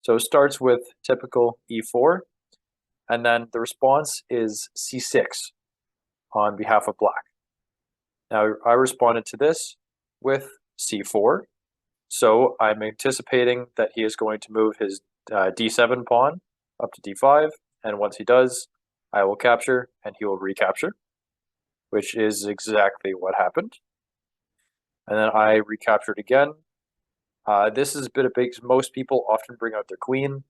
So it starts with typical e4, and then the response is c6 on behalf of black. Now I responded to this with c4, so I'm anticipating that he is going to move his d7 pawn up to d5, and once he does, I will capture and he will recapture, which is exactly what happened. And then I recaptured again. This is a bit of big. Most people often bring out their queen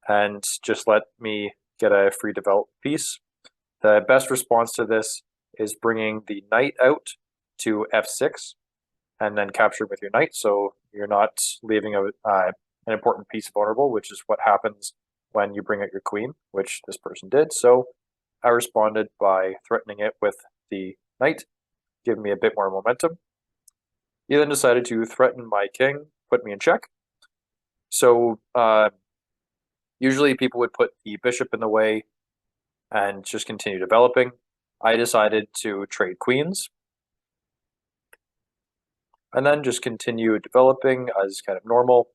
and just let me get a free developed piece. The best response to this is bringing the knight out to f6 and then capturing with your knight, so you're not leaving an important piece vulnerable, which is what happens when you bring out your queen, which this person did. So I responded by threatening it with the knight, giving me a bit more momentum. He then decided to threaten my king, put me in check. So usually people would put the bishop in the way and just continue developing. I decided to trade queens and then just continue developing as kind of normal.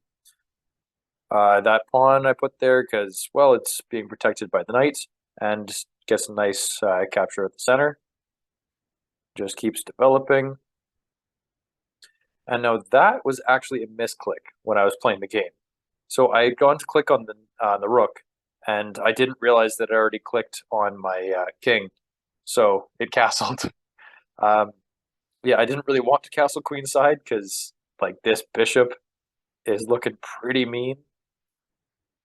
That pawn I put there because, well, it's being protected by the knight and gets a nice capture at the center. Just keeps developing. And now that was actually a misclick when I was playing the game. So I had gone to click on the rook, and I didn't realize that I already clicked on my king, so it castled. Yeah, I didn't really want to castle queenside because like this bishop is looking pretty mean,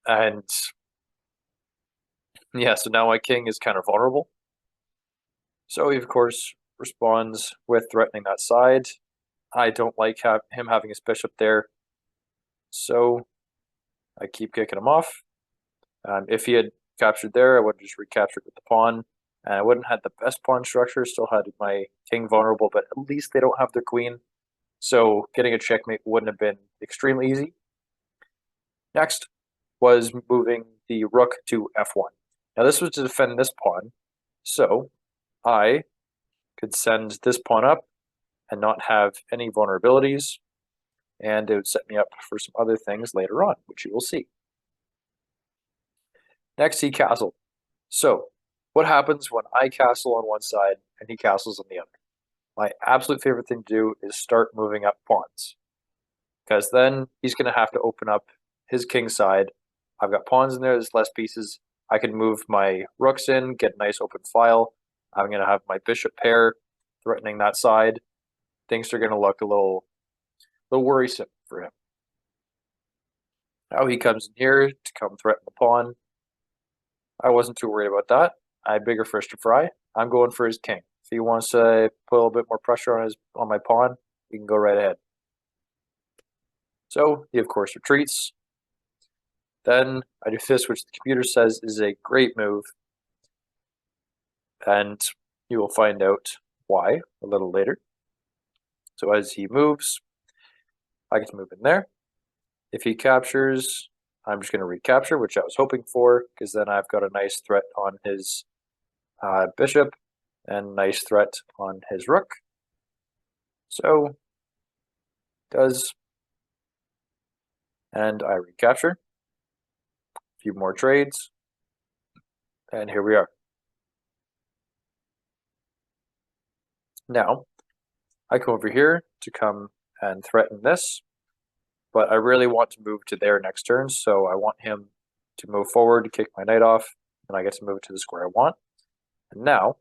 and yeah, so now my king is kind of vulnerable. So he of course responds with threatening that side. I don't like him having his bishop there, so I keep kicking him off. If he had captured there, I would have just recaptured with the pawn. And I wouldn't have had the best pawn structure, still had my king vulnerable, but at least they don't have their queen. So getting a checkmate wouldn't have been extremely easy. Next was moving the rook to f1. Now this was to defend this pawn, so I could send this pawn up and not have any vulnerabilities, and it would set me up for some other things later on, which you will see. Next, he castled. So what happens when I castle on one side and he castles on the other? My absolute favorite thing to do is start moving up pawns, because then he's going to have to open up his king side. I've got pawns in there, there's less pieces. I can move my rooks in, get a nice open file. I'm going to have my bishop pair threatening that side. Things are going to look a little worrisome for him. Now he comes in here to come threaten the pawn. I wasn't too worried about that. I had bigger fish to fry. I'm going for his king. If he wants to put a little bit more pressure on my pawn, he can go right ahead. So he of course retreats. Then I do this, which the computer says is a great move, and you will find out why a little later. So as he moves, I get to move in there. If he captures, I'm just going to recapture, which I was hoping for, because then I've got a nice threat on his bishop and nice threat on his rook. So does, and I recapture. A few more trades, and here we are. Now, I come over here to come and threaten this, but I really want to move to their next turn, so I want him to move forward to kick my knight off, and I get to move to the square I want. And now,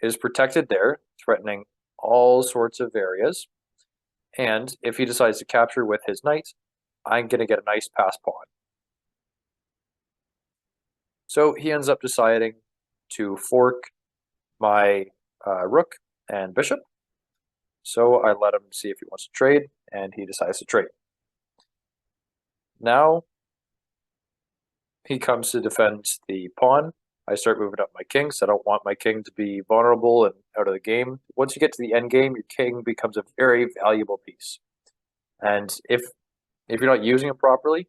it is protected there, threatening all sorts of areas. And if he decides to capture with his knight, I'm going to get a nice pass pawn. So he ends up deciding to fork my rook and bishop. So I let him see if he wants to trade, and he decides to trade. Now he comes to defend the pawn. I start moving up my king, so I don't want my king to be vulnerable and out of the game. Once you get to the end game, your king becomes a very valuable piece. And if you're not using it properly,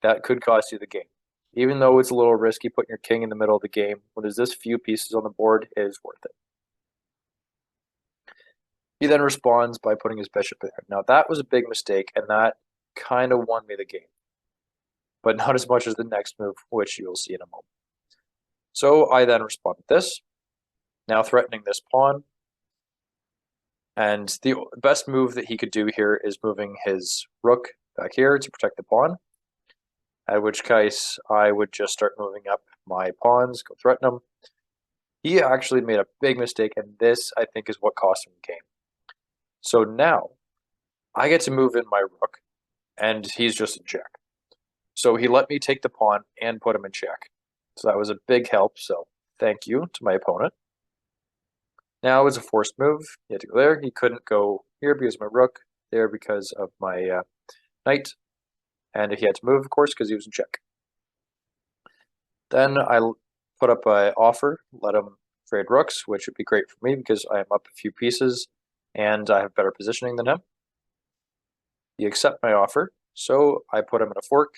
that could cost you the game. Even though it's a little risky putting your king in the middle of the game, when there's this few pieces on the board, it is worth it. He then responds by putting his bishop there. Now that was a big mistake, and that kind of won me the game. but not as much as the next move, which you will see in a moment. So I then respond with this, now threatening this pawn. And the best move that he could do here is moving his rook back here to protect the pawn, at which case I would just start moving up my pawns, go threaten him. He actually made a big mistake, and this, I think, is what cost him the game. So now I get to move in my rook, and he's just in check. So he let me take the pawn and put him in check. So that was a big help, so thank you to my opponent. Now it's a forced move. He had to go there. He couldn't go here because of my rook, there because of my knight, and he had to move, of course, because he was in check. Then I put up an offer, let him trade rooks, which would be great for me because I am up a few pieces and I have better positioning than him. He accepted my offer, so I put him in a fork.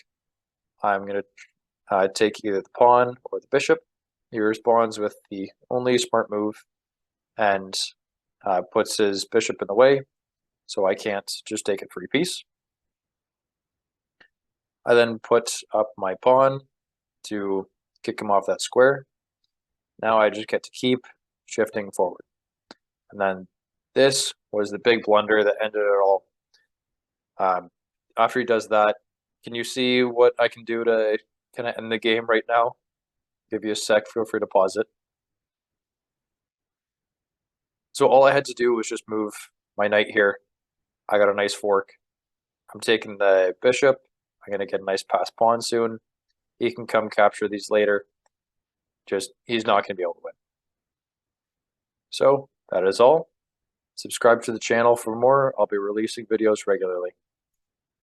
I'm going to take either the pawn or the bishop. He responds with the only smart move and puts his bishop in the way, so I can't just take a free piece. I then put up my pawn to kick him off that square. Now I just get to keep shifting forward. And then this was the big blunder that ended it all. After he does that, can you see what I can do to kind of end the game right now? Give you a sec, feel free to pause it. So all I had to do was just move my knight here. I got a nice fork. I'm taking the bishop. I'm going to get a nice pass pawn soon. He can come capture these later. Just, he's not going to be able to win. So that is all. Subscribe to the channel for more. I'll be releasing videos regularly.